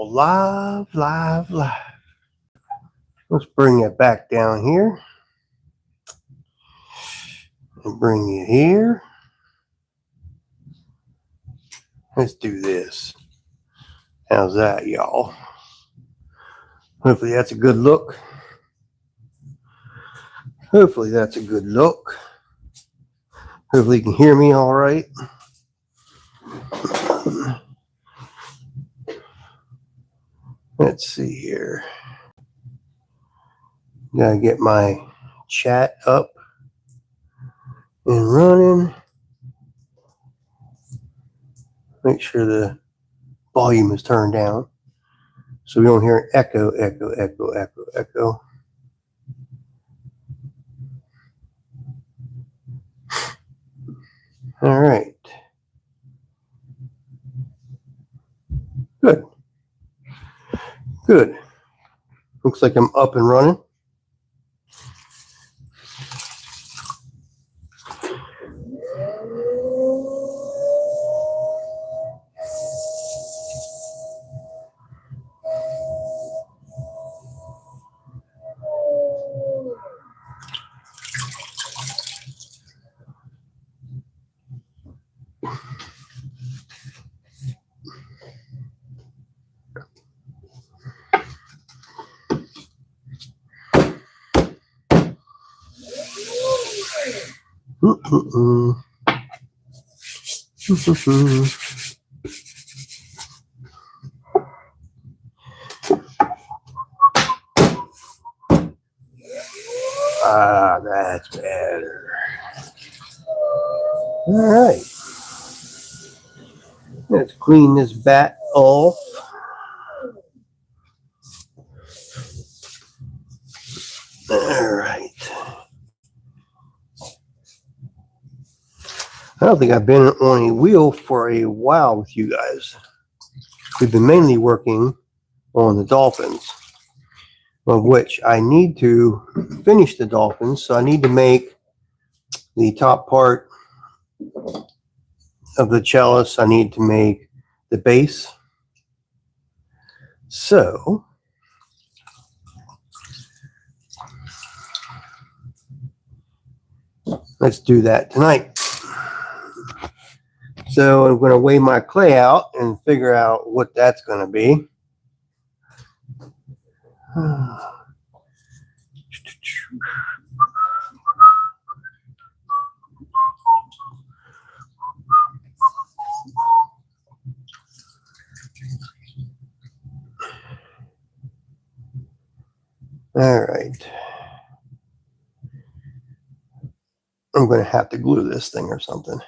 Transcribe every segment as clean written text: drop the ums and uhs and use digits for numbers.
Live, live, live. Let's bring it back down here. And bring it here. Let's do this. How's that, y'all? Hopefully that's a good look. Hopefully that's a good look. Hopefully you can hear me all right. Let's see here. Gotta get my chat up and running. Make sure the volume is turned down so we don't hear an echo, echo, echo, echo, echo. All right. Good. Good. Looks like I'm up and running. Ah, that's better. All right. Let's clean this bat off. All right. I don't think I've been on a wheel for a while with you guys. We've been mainly working on the dolphins, of which I need to finish the dolphins. So I need to make the top part of the chalice. I need to make the base. So let's do that tonight. So I'm going to weigh my clay out and figure out what that's going to be. All right. I'm going to have to glue this thing or something.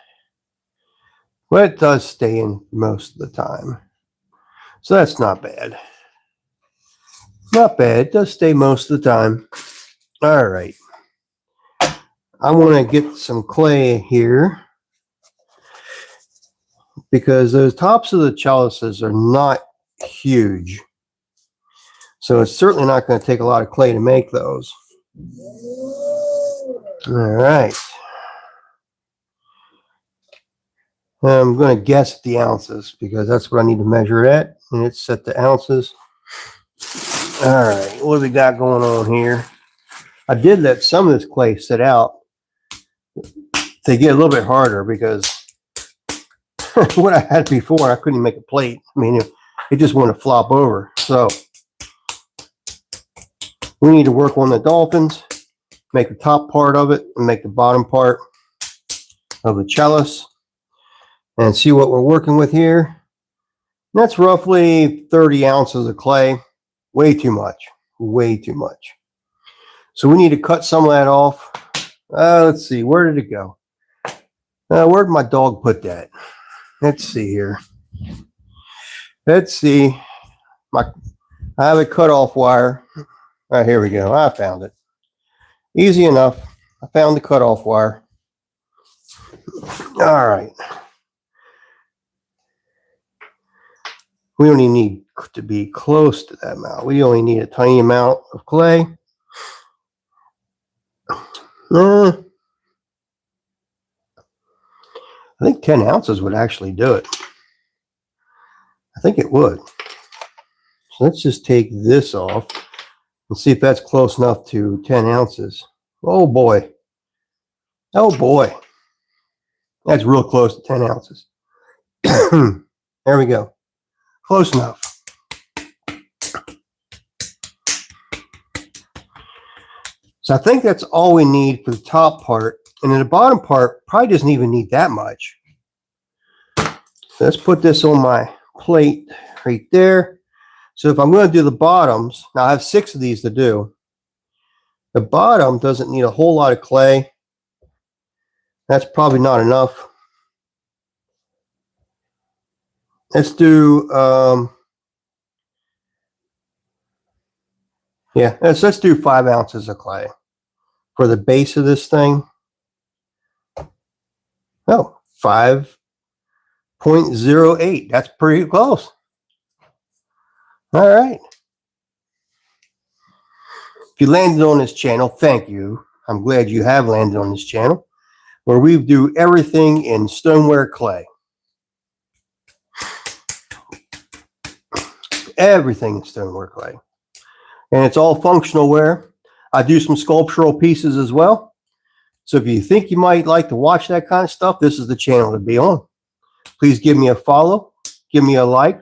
But it does stay in most of the time. So that's not bad. Not bad. It does stay most of the time. All right. I want to get some clay here because those tops of the chalices are not huge. So it's certainly not going to take a lot of clay to make those. All right. I'm going to guess the ounces because that's what I need to measure it at. And it's set to ounces. All right. What do we got going on here? I did let some of this clay sit out to get a little bit harder because what I had before, I couldn't make a plate. I mean, it just wanted to flop over. So we need to work on the dolphins, make the top part of it, and make the bottom part of the chalice, and see what we're working with here. That's roughly 30 ounces of clay. Way too much. Way too much. So we need to cut some of that off. Let's see. Where did it go? Where did my dog put that? Let's see here. Let's see. I have a cutoff wire. Right, here we go. I found it. Easy enough. I found the cutoff wire. All right. We only need to be close to that amount. We only need a tiny amount of clay. I think 10 ounces would actually do it. I think it would. So let's just take this off and see if that's close enough to 10 ounces. Oh boy. Oh boy. That's real close to 10 ounces. There we go. Close enough. So I think that's all we need for the top part. And then the bottom part probably doesn't even need that much. So let's put this on my plate right there. So if I'm going to do the bottoms, now I have 6 of these to do. The bottom doesn't need a whole lot of clay. That's probably not enough. Let's do, let's do 5 ounces of clay for the base of this thing. Oh, 5.08. That's pretty close. All right. If you landed on this channel, thank you. I'm glad you have landed on this channel where we do everything in stoneware clay. Everything in stoneware clay. And it's all functional ware. I do some sculptural pieces as well. So if you think you might like to watch that kind of stuff, this is the channel to be on. Please give me a follow. Give me a like.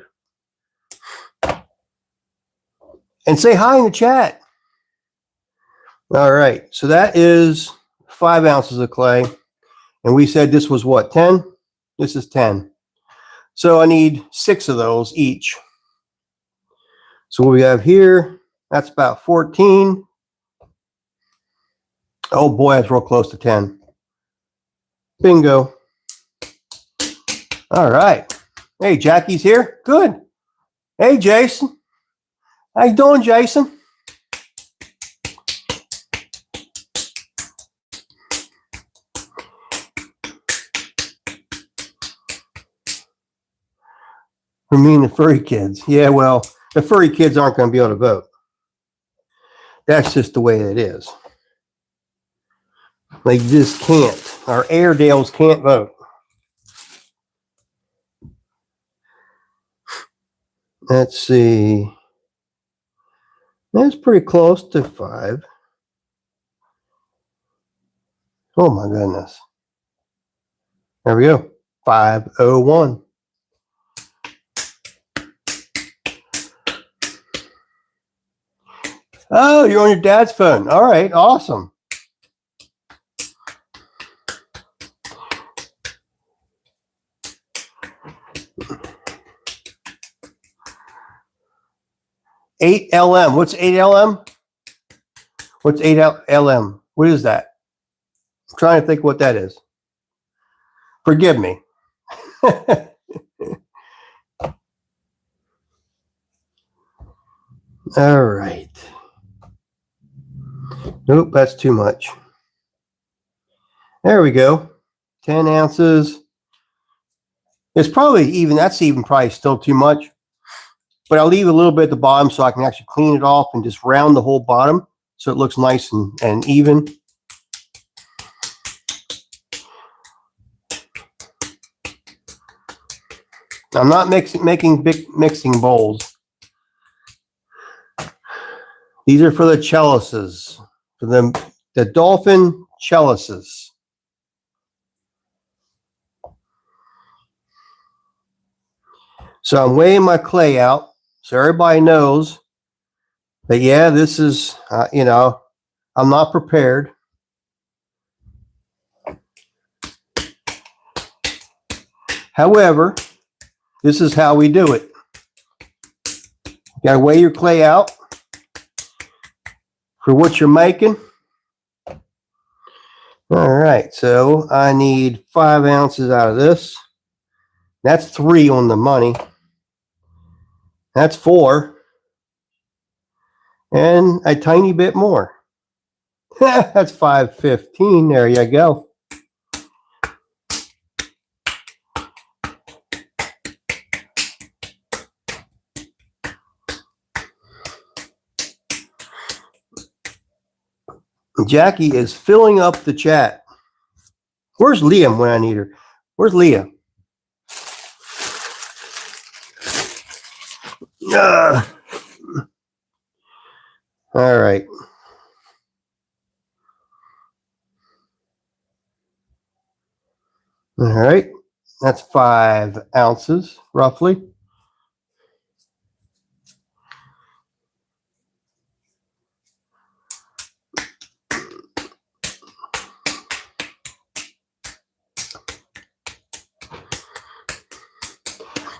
And say hi in the chat. All right. So that is 5 ounces of clay. And we said this was what, 10? This is 10. So I need 6 of those each. So what we have here, that's about 14. Oh boy, that's real close to 10. Bingo. All right. Hey, Jackie's here. Good. Hey, Jason. How you doing, Jason? I mean the furry kids. Yeah, well, the furry kids aren't going to be able to vote. That's just the way it is. They just can't. Our Airedales can't vote. Let's see. That's pretty close to 5. Oh my goodness. There we go. 501. Oh, you're on your dad's phone. All right, awesome. Eight LM. What's 8 LM? What's 8 LM? What is that? I'm trying to think what that is. Forgive me. All right. Nope, that's too much. There we go. 10 ounces. It's probably even, that's even probably still too much. But I'll leave a little bit at the bottom so I can actually clean it off and just round the whole bottom so it looks nice and even. I'm not making big mixing bowls. These are for the chalices, for the dolphin chalices. So I'm weighing my clay out so everybody knows that, yeah, this is, I'm not prepared. However, this is how we do it. You got to weigh your clay out for what you're making. All right, so I need 5 ounces out of this. That's 3 on the money. That's 4. And a tiny bit more. That's 5.15. There you go. Jackie is filling up the chat. Where's Liam when I need her? Where's Leah? All right, that's 5 ounces roughly.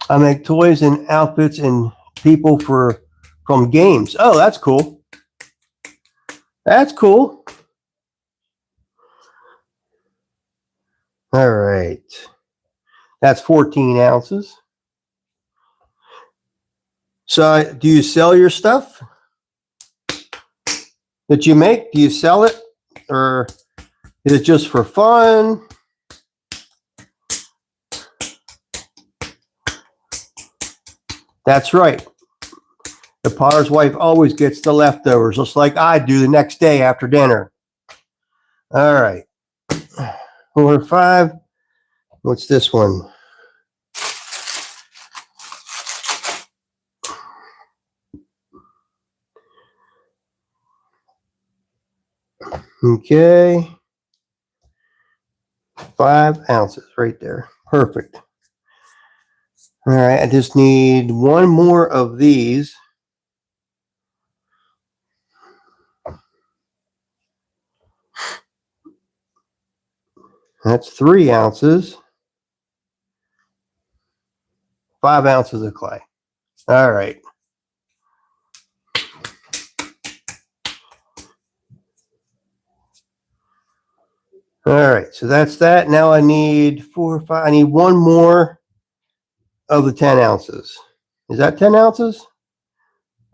I make toys and outfits and people from games. Oh, that's cool. That's cool. All right. That's 14 ounces. So do you sell your stuff that you make? Do you sell it? Or is it just for fun? That's right. The potter's wife always gets the leftovers, just like I do the next day after dinner. All right. 4, 5. What's this one? Okay. 5 ounces right there. Perfect. All right. I just need one more of these. That's 3 ounces. 5 ounces of clay. All right. All right. So that's that. Now I need 4, 5. I need one more of the 10 ounces. Is that 10 ounces?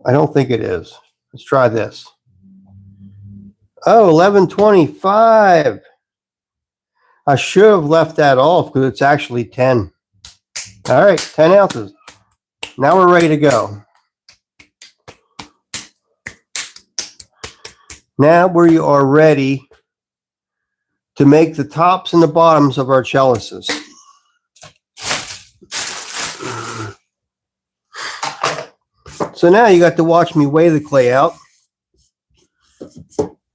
I don't think it is. Let's try this. Oh, 11.25. I should have left that off because it's actually 10. All right, 10 ounces. Now we're ready to go. Now we are ready to make the tops and the bottoms of our chalices. So now you got to watch me weigh the clay out.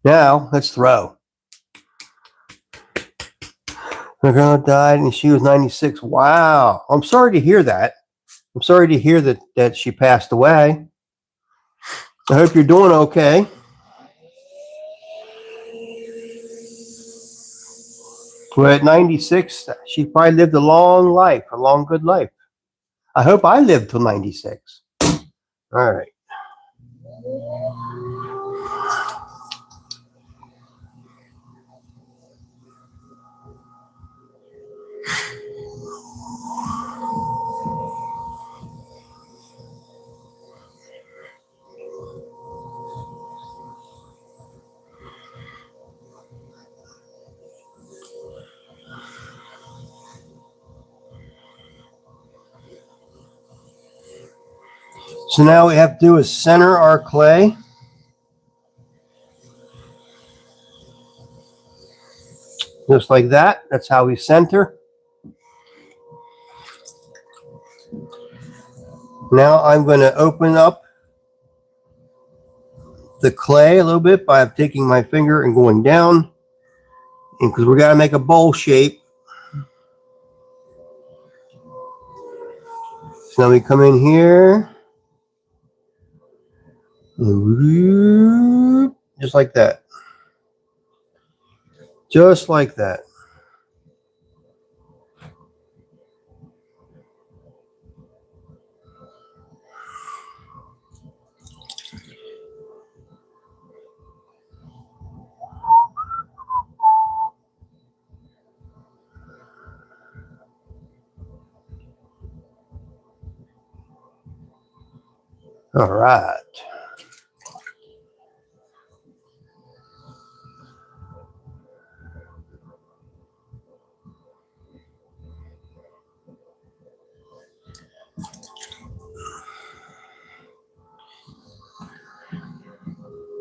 Now let's throw. My grandma died and she was 96. Wow. I'm sorry to hear that. I'm sorry to hear that she passed away. I hope you're doing okay. Well, at 96, she probably lived a long life, a long, good life. I hope I lived till 96. All right. So now what we have to do is center our clay. Just like that. That's how we center. Now I'm going to open up the clay a little bit by taking my finger and going down. And because we got to make a bowl shape. So now we come in here. Just like that. Just like that. All right.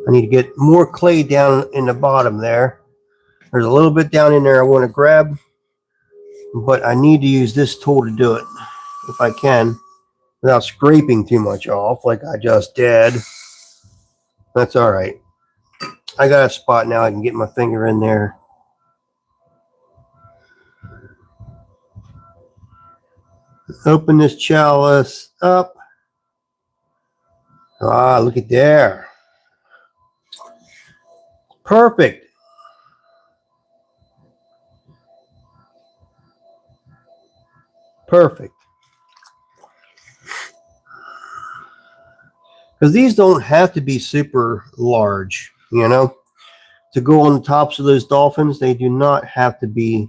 I need to get more clay down in the bottom there. There's a little bit down in there I want to grab, but I need to use this tool to do it if I can without scraping too much off like I just did. That's all right. I got a spot now I can get my finger in there. Open this chalice up. Ah, look at there. Perfect. Perfect. Because these don't have to be super large, you know, to go on the tops of those dolphins. They do not have to be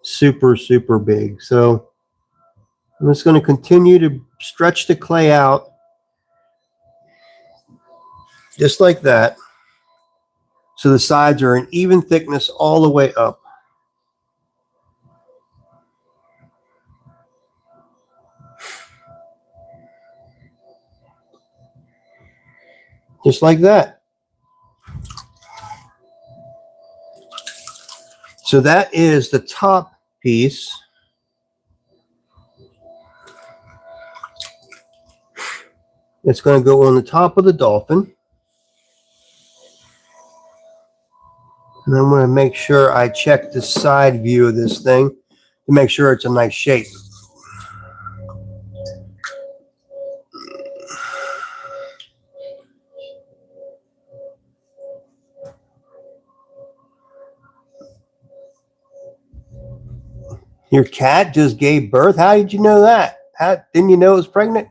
super, super big. So I'm just going to continue to stretch the clay out just like that. So the sides are an even thickness all the way up. Just like that. So that is the top piece. It's going to go on the top of the dolphin. And I'm going to make sure I check the side view of this thing to make sure it's a nice shape. Your cat just gave birth? How did you know that? Didn't you know it was pregnant?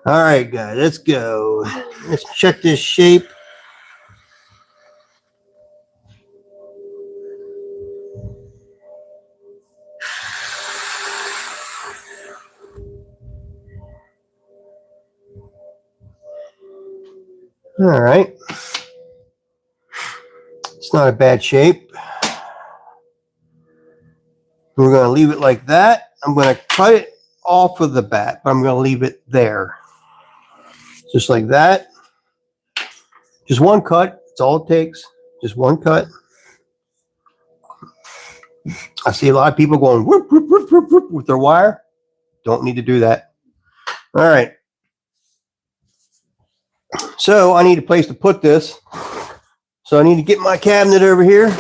All right, guys, let's go. Let's check this shape. All right. It's not a bad shape. We're going to leave it like that. I'm going to cut it off of the bat, but I'm going to leave it there. Just like that. Just one cut. That's all it takes. Just one cut. I see a lot of people going whoop, whoop, whoop, whoop, whoop with their wire. Don't need to do that. All right. So I need a place to put this. So I need to get my cabinet over here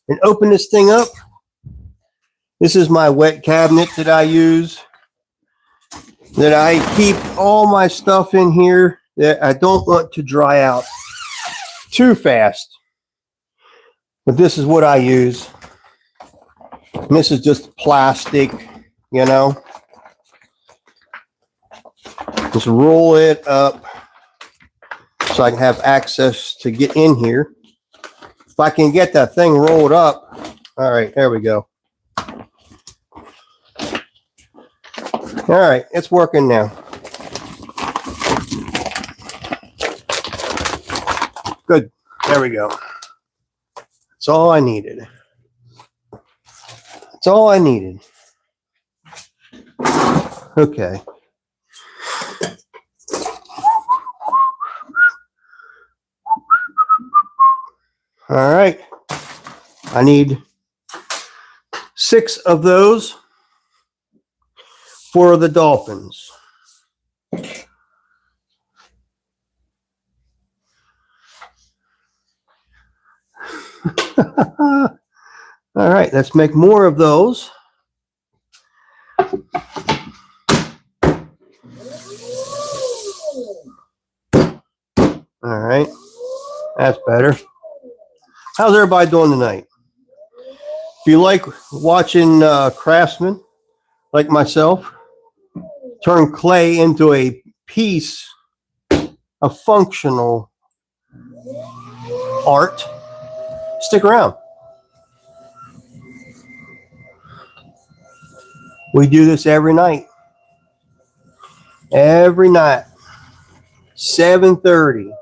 and open this thing up. This is my wet cabinet that I use, that I keep all my stuff in here that I don't want to dry out too fast. But this is what I use. And this is just plastic, you know. Just roll it up so I can have access to get in here. If I can get that thing rolled up. All right, there we go. All right, it's working now. Good. There we go. That's all I needed. That's all I needed. Okay. All right. I need 6 of those for the dolphins. All right, let's make more of those. All right, that's better. How's everybody doing tonight? If you like watching craftsmen like myself turn clay into a piece of functional art, stick around. We do this every night. Every night, 7:30.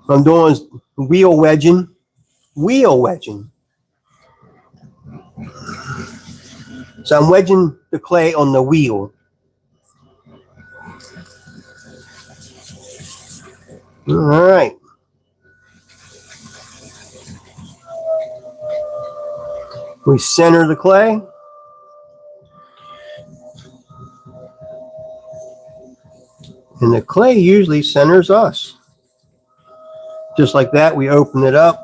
I'm doing wheel wedging. Wheel wedging. So I'm wedging the clay on the wheel. All right. We center the clay. And the clay usually centers us. Just like that, we open it up.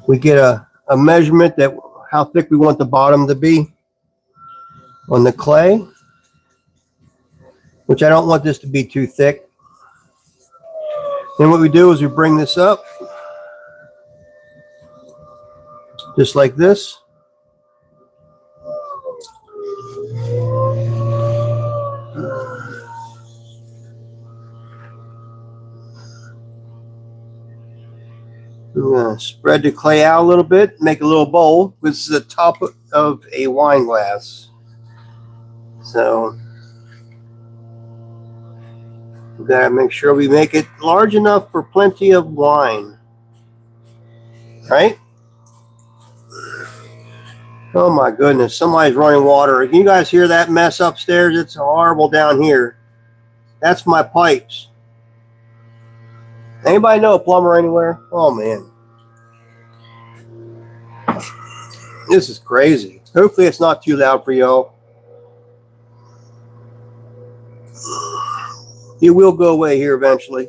We get a measurement that how thick we want the bottom to be on the clay, which I don't want this to be too thick. Then what we do is we bring this up just like this. I'm going to spread the clay out a little bit, make a little bowl. This is the top of a wine glass. So we got to make sure we make it large enough for plenty of wine. Right? Oh my goodness, somebody's running water. Can you guys hear that mess upstairs? It's horrible down here. That's my pipes. Anybody know a plumber anywhere? Oh man. This is crazy. Hopefully it's not too loud for y'all. It will go away here eventually.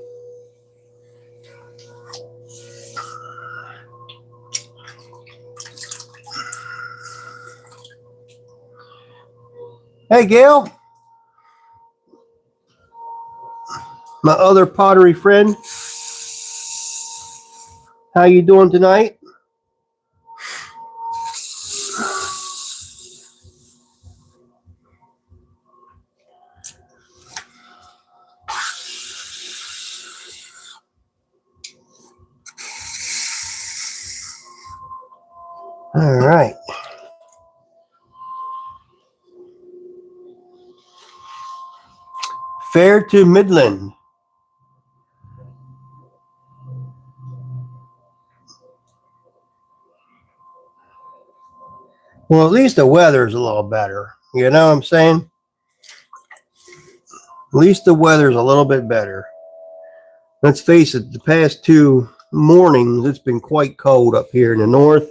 Hey Gail, my other pottery friend. How you doing tonight? All right. Fair to Midland. Well, at least the weather's a little better. You know what I'm saying? At least the weather's a little bit better. Let's face it, the past 2 mornings, it's been quite cold up here in the north.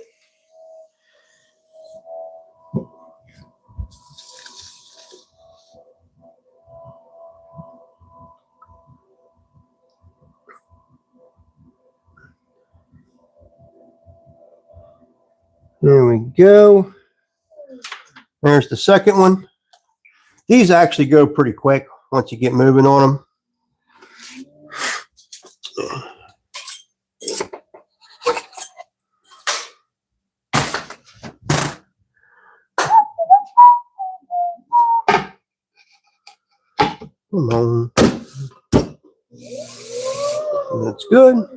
There we go. There's the second one. These actually go pretty quick once you get moving on them. Come on. That's good.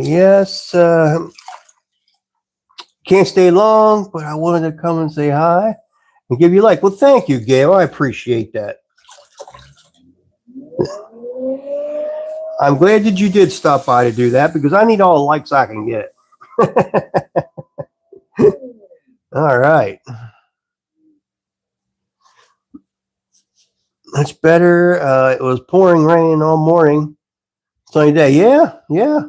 Yes. Can't stay long, but I wanted to come and say hi and give you a like. Well, thank you, Gail. I appreciate that. I'm glad that you did stop by to do that because I need all the likes I can get. All right. That's better. It was pouring rain all morning. Sunny day. Yeah, yeah.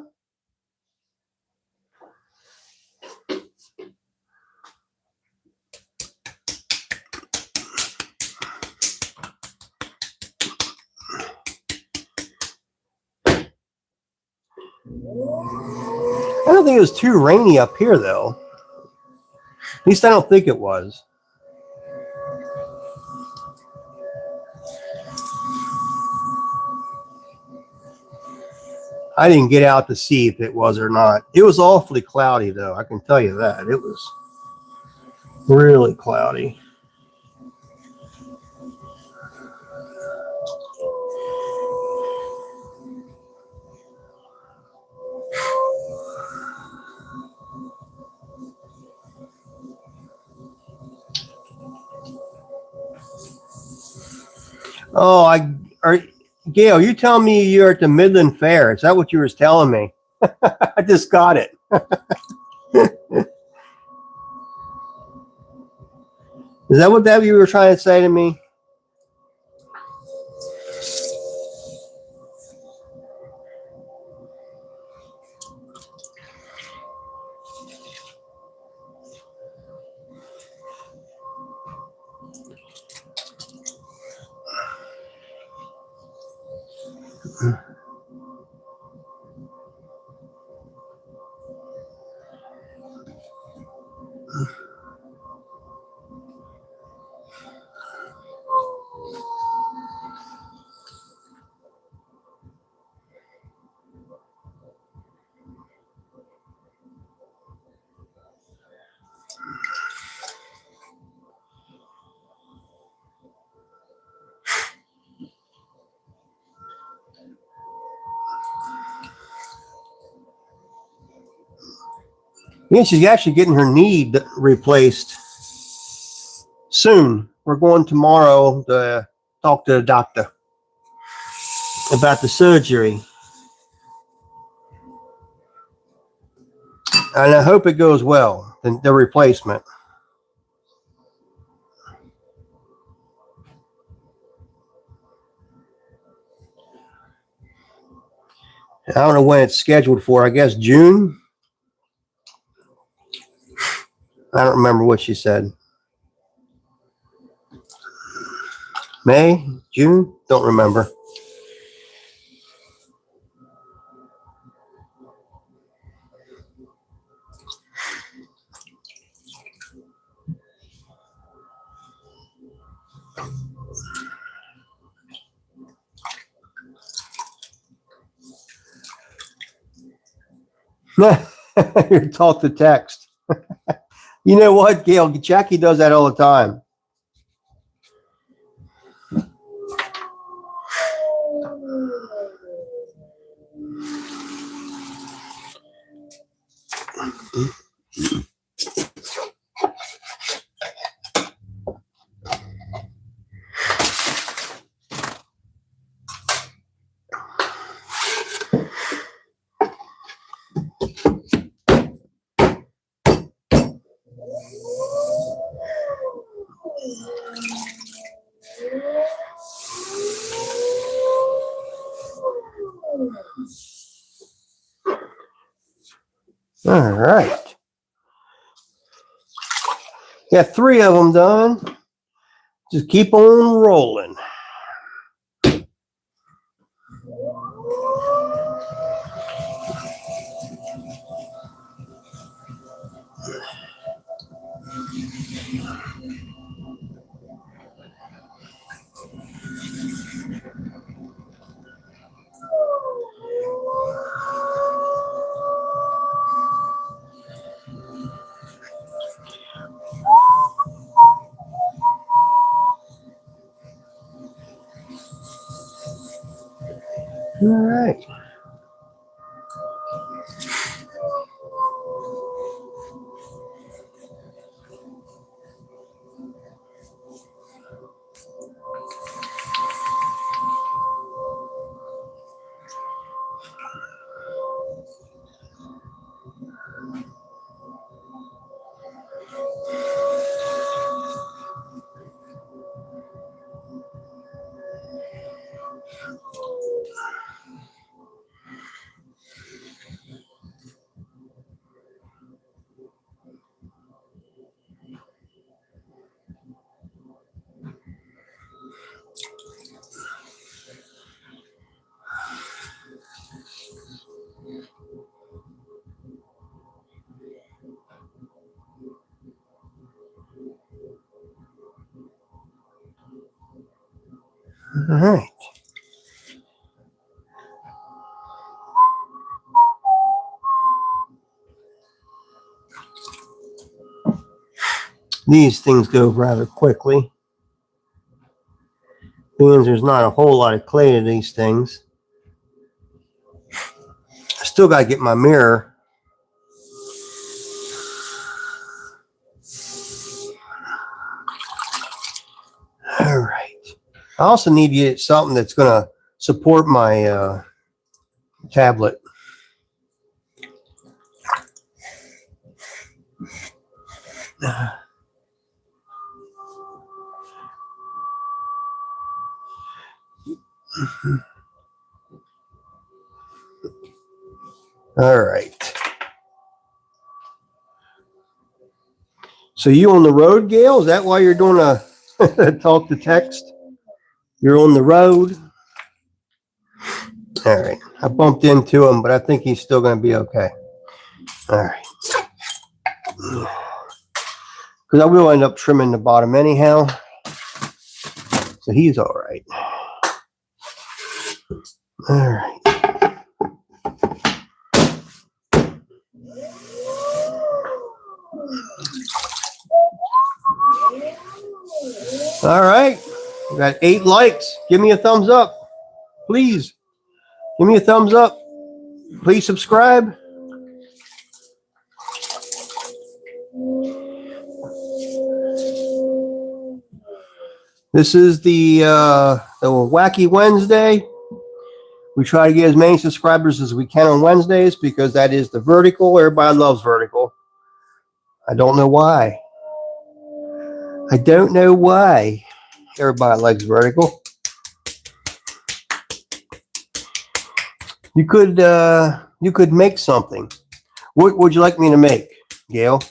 I don't think it was too rainy up here, though. At least I don't think it was. I didn't get out to see if it was or not. It was awfully cloudy, though. I can tell you that. It was really cloudy. Oh, Gail, you telling me you're at the Midland Fair? Is that what you were telling me? I just got it. Is that what you were trying to say to me? Yeah, she's actually getting her knee replaced soon. We're going tomorrow to talk to the doctor about the surgery. And I hope it goes well, the replacement. I don't know when it's scheduled for. I guess June. I don't remember what she said. May? June? Don't remember. You talk to text. You know what, Gail? Jackie does that all the time. All right. Got 3 of them done. Just keep on rolling. All right. All right. These things go rather quickly. Means there's not a whole lot of clay to these things. I still got to get my mirror. All right. I also need to get something that's going to support my tablet. All right. So you on the road, Gail? Is that why you're doing a talk to text? You're on the road? All right. I bumped into him, but I think he's still going to be okay. All right. Because I will end up trimming the bottom anyhow. So he's all right. All right. All right. We got 8 likes. Give me a thumbs up. Please. Give me a thumbs up. Please subscribe. This is the Wacky Wednesday. We try to get as many subscribers as we can on Wednesdays because that is the vertical. Everybody loves vertical. I don't know why. I don't know why everybody likes vertical. You could make something. What would you like me to make, Gail?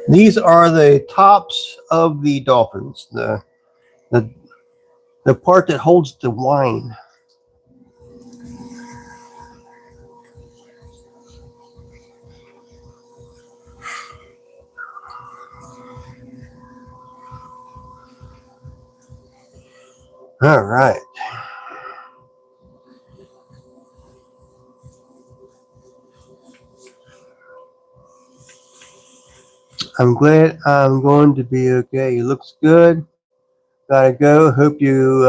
These are the tops of the dolphins. The part that holds the wine. All right. I'm glad I'm going to be okay. He looks good. Gotta go. Hope you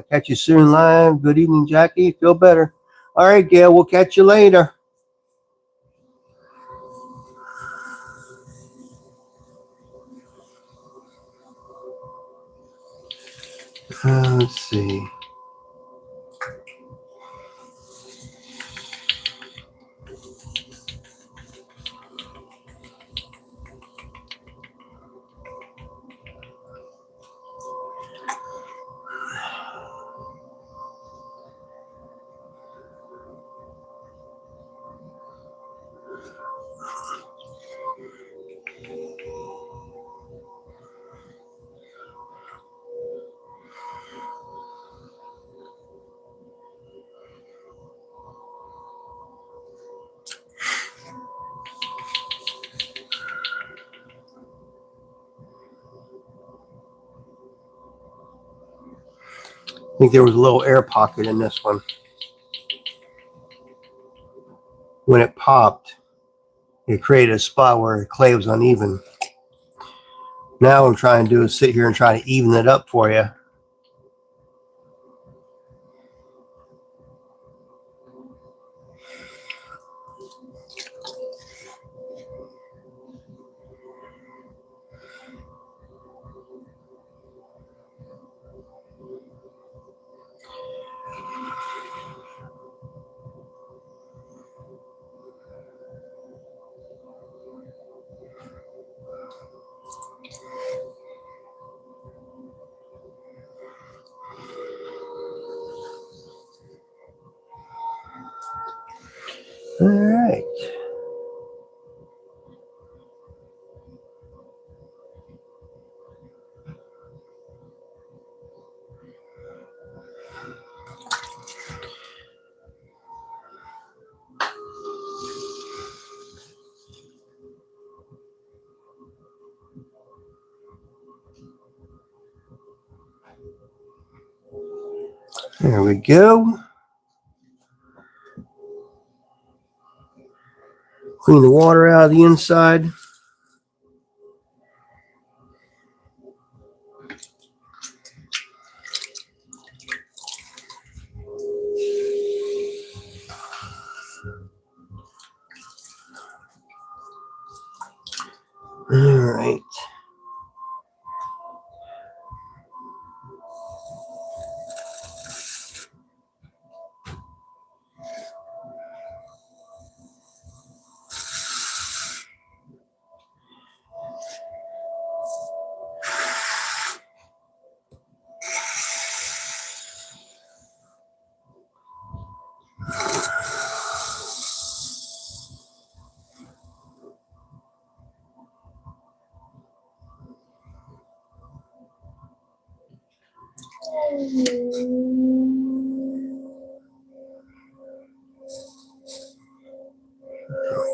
catch you soon live. Good evening, Jackie. Feel better. All right, Gail. We'll catch you later. Let's see. I think there was a little air pocket in this one. When it popped, it created a spot where the clay was uneven. Now what I'm trying to do is sit here and try to even it up for you. All right. There we go. Clean the water out of the inside. All right.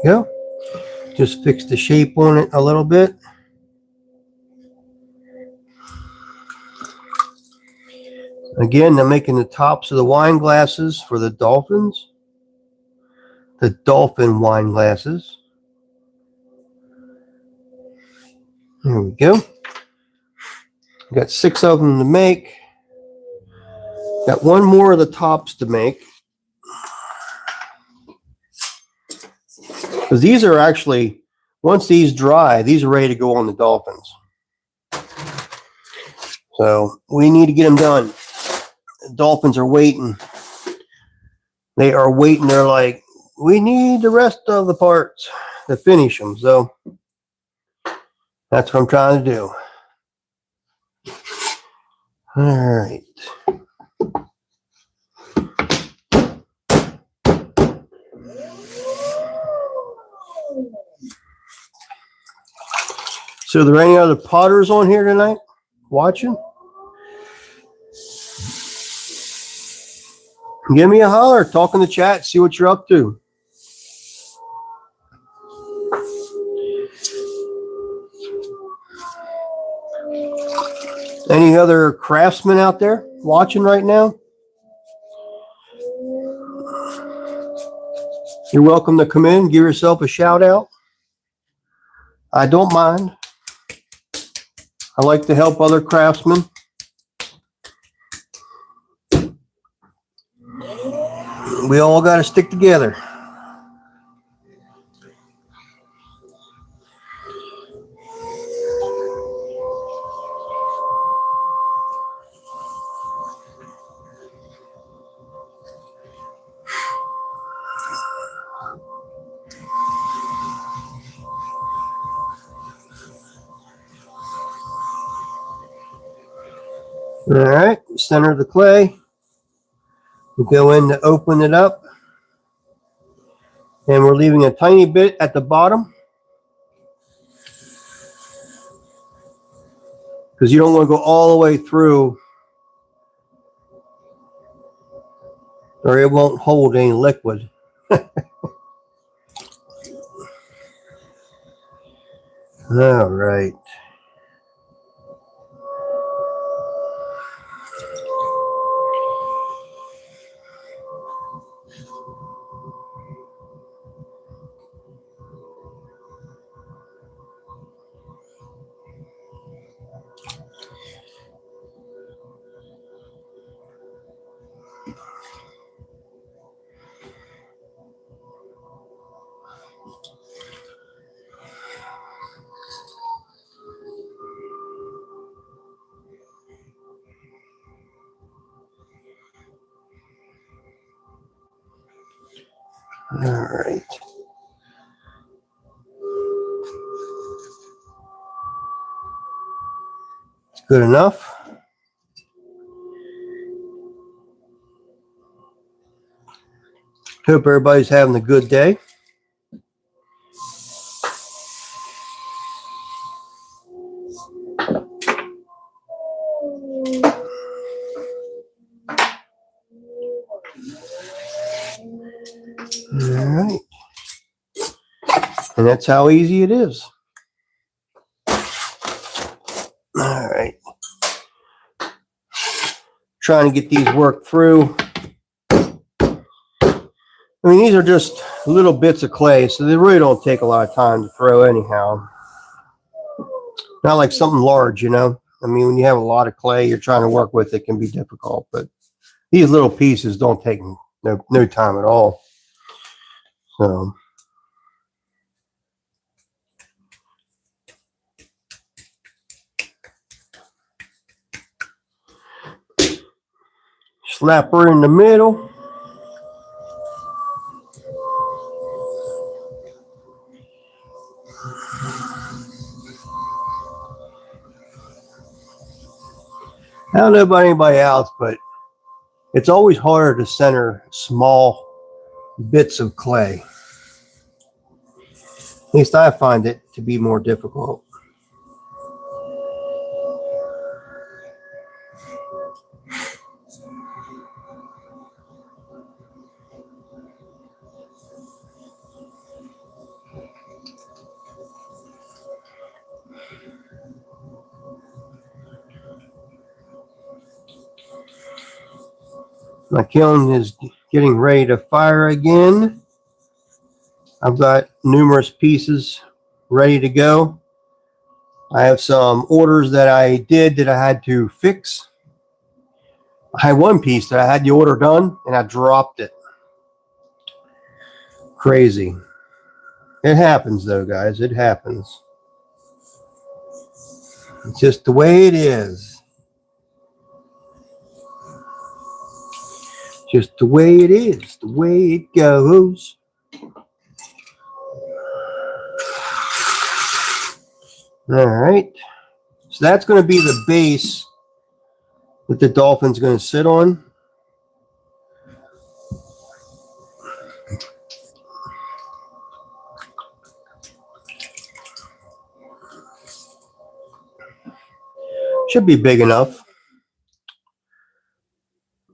Go. Just fix the shape on it a little bit. Again, I'm making the tops of the wine glasses for the dolphins. The dolphin wine glasses. There we go. Got 6 of them to make. Got 1 more of the tops to make. Because these are actually, once these dry, these are ready to go on the dolphins. So we need to get them done. The dolphins are waiting. They are waiting. They're like, we need the rest of the parts to finish them. So that's what I'm trying to do. All right. So are there any other potters on here tonight watching? Give me a holler. Talk in the chat. See what you're up to. Any other craftsmen out there watching right now? You're welcome to come in. Give yourself a shout out. I don't mind. I like to help other craftsmen. We all got to stick together. All right, center the clay. We go in to open it up. And we're leaving a tiny bit at the bottom. Because you don't want to go all the way through, or it won't hold any liquid. All right. All right. It's good enough. Hope everybody's having a good day. All right. And that's how easy it is. All right. Trying to get these worked through. I mean, these are just little bits of clay, so they really don't take a lot of time to throw anyhow. Not like something large, you know. I mean, when you have a lot of clay you're trying to work with, it can be difficult. But these little pieces don't take no time at all. So. Slap her in the middle. I don't know about anybody else, but it's always harder to center small bits of clay. At least I find it to be more difficult. My kiln is getting ready to fire again. I've got numerous pieces ready to go. I have some orders that I did that I had to fix. I had one piece that I had the order done and I dropped it. Crazy. It happens though, guys. It happens. It's just the way it is. Just the way it is. The way it goes. All right. So that's going to be the base that the dolphin's going to sit on. Should be big enough.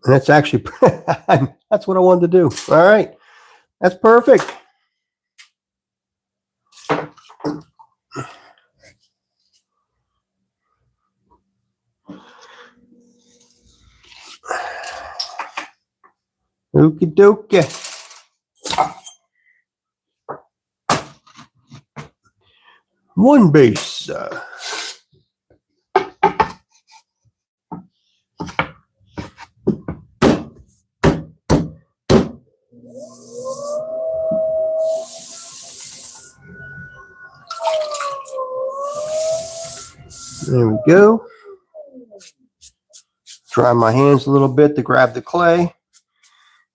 And that's actually, that's what I wanted to do. All right. That's perfect. Okie dokie. One base. There we go. Dry my hands a little bit to grab the clay.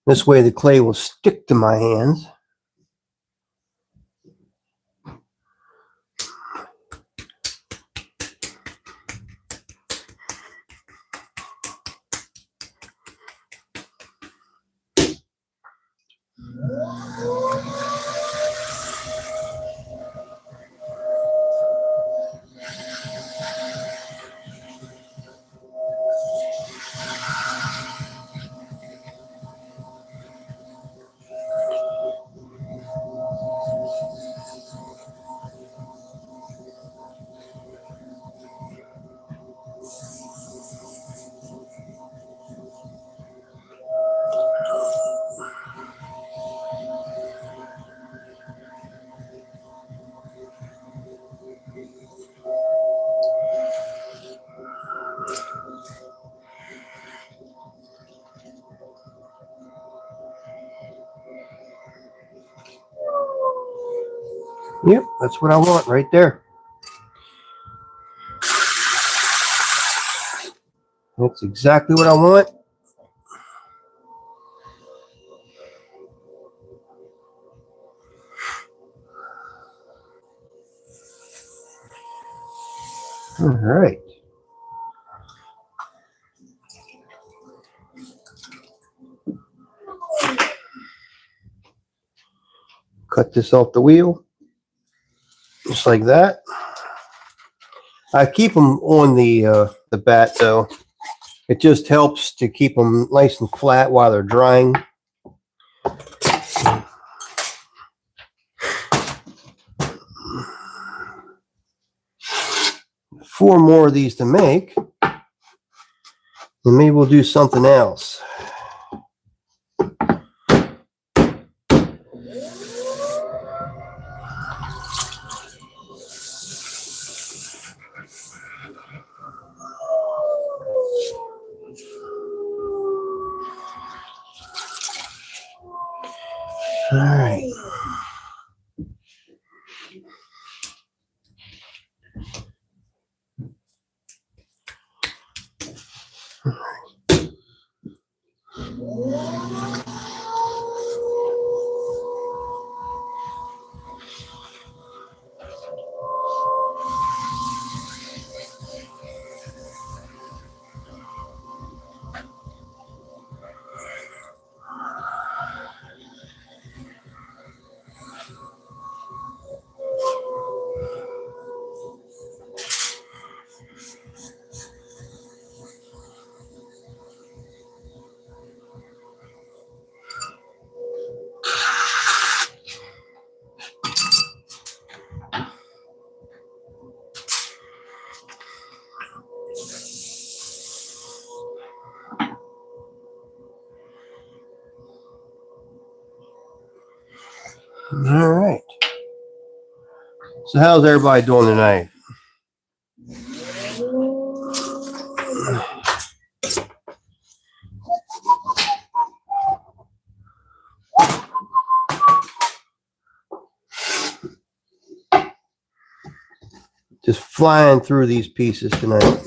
This way the clay will stick to my hands. Yep, that's what I want right there. That's exactly what I want. All right. Cut this off the wheel. Just like that. I keep them on the bat though. It just helps to keep them nice and flat while they're drying. Four more of these to make. And maybe we'll do something else. All right. So how's everybody doing tonight? Just flying through these pieces tonight.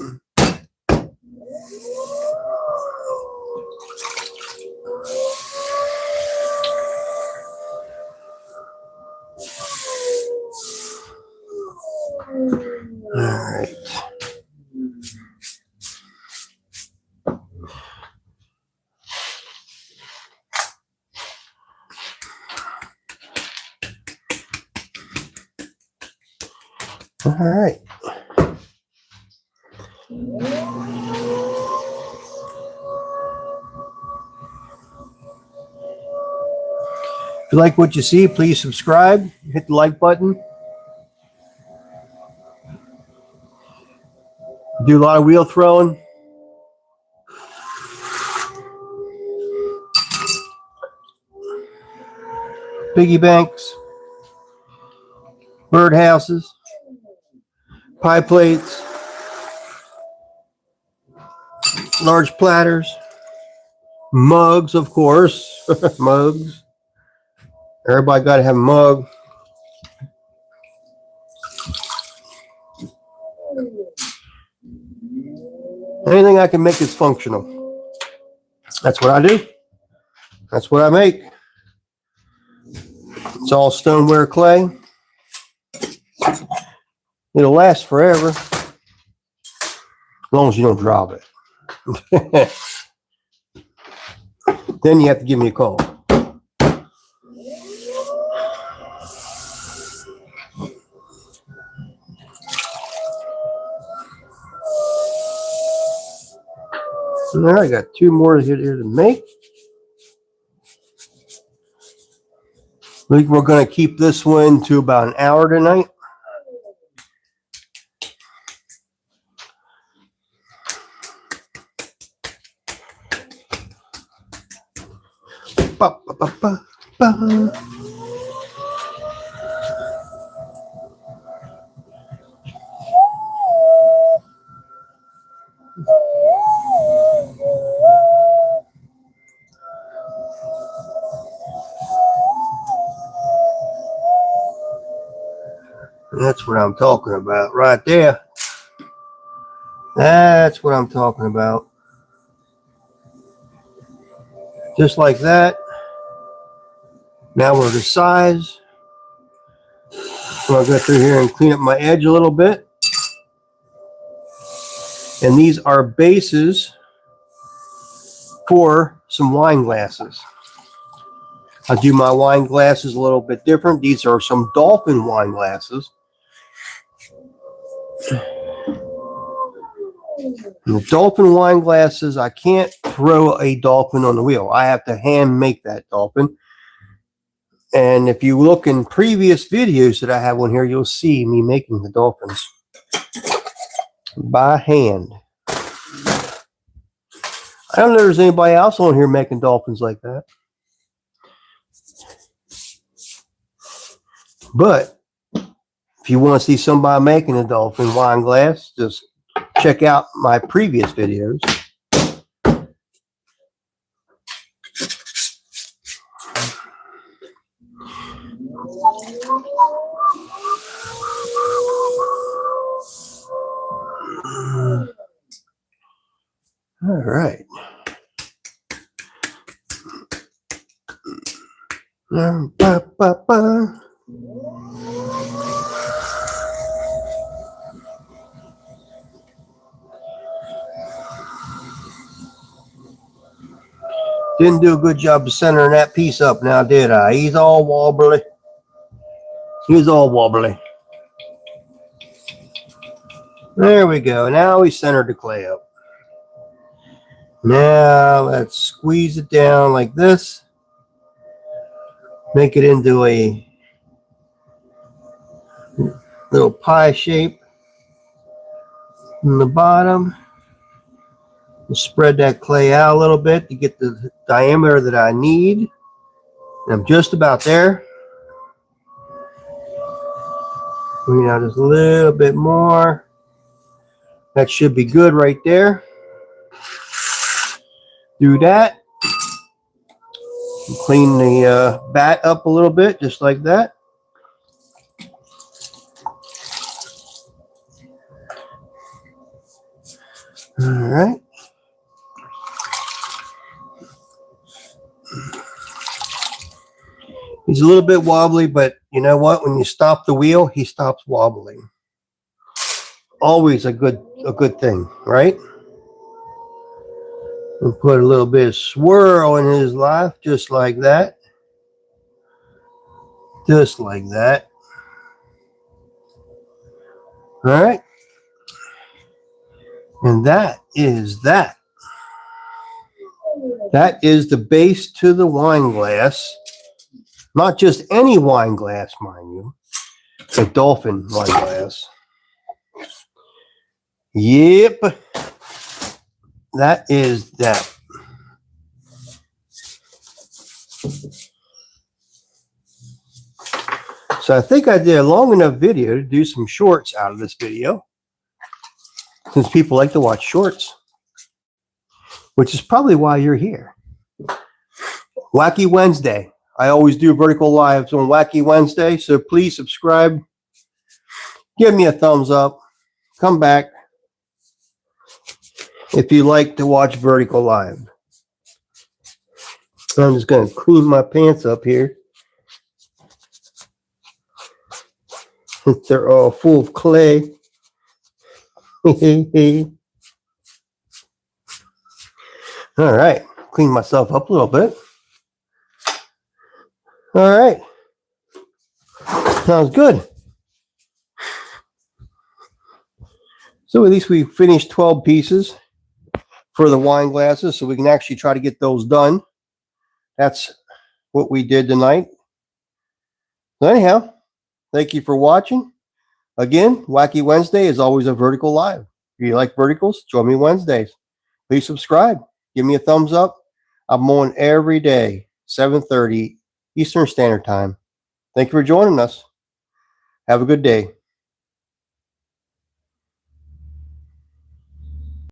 All right. All right. If you like what you see, please subscribe, hit the like button. Do a lot of wheel throwing. Piggy banks, bird houses, pie plates, large platters, mugs, of course. Mugs. Everybody got to have a mug. Anything I can make is functional. That's what I do. That's what I make. It's all stoneware clay. It'll last forever, as long as you don't drop it. Then you have to give me a call. All right, I got two more here to make. I think we're going to keep this one to about an hour tonight. Ba, ba, ba, ba, ba. That's what I'm talking about right there. That's what I'm talking about. Just like that. Now we're the size. So I'll go through here and clean up my edge a little bit. And these are bases for some wine glasses. I'll do my wine glasses a little bit different. These are some dolphin wine glasses. And the dolphin wine glasses, I can't throw a dolphin on the wheel. I have to hand make that dolphin. And if you look in previous videos that I have on here, you'll see me making the dolphins by hand. I don't know if there's anybody else on here making dolphins like that. But if you want to see somebody making a dolphin wine glass, just check out my previous videos. All right. Ba, ba, ba. Didn't do a good job of centering that piece up now, did I? He's all wobbly. He's all wobbly. There we go. Now we centered the clay up. Now let's squeeze it down like this. Make it into a little pie shape in the bottom. We'll spread that clay out a little bit to get the diameter that I need. And I'm just about there. Bring it out just a little bit more. That should be good right there. Do that. Clean the bat up a little bit, just like that. All right. He's a little bit wobbly, but you know what? When you stop the wheel, he stops wobbling. Always a good thing, right? And put a little bit of swirl in his life, just like that. Just like that. All right. And that is that. That is the base to the wine glass. Not just any wine glass, mind you. A dolphin wine glass. Yep. That is that. So I think I did a long enough video to do some shorts out of this video, since people like to watch shorts, which is probably why you're here. Wacky Wednesday. I always do vertical lives on Wacky Wednesday, so please subscribe. Give me a thumbs up. Come back if you like to watch vertical live. I'm just going to clean my pants up here. They're all full of clay. All right. Clean myself up a little bit. All right. Sounds good. So at least we finished 12 pieces for the wine glasses, so we can actually try to get those done. That's what we did tonight. So anyhow, thank you for watching. Again, Wacky Wednesday is always a vertical live. If you like verticals, join me Wednesdays. Please subscribe. Give me a thumbs up. I'm on every day, 7:30 Eastern Standard Time. Thank you for joining us. Have a good day.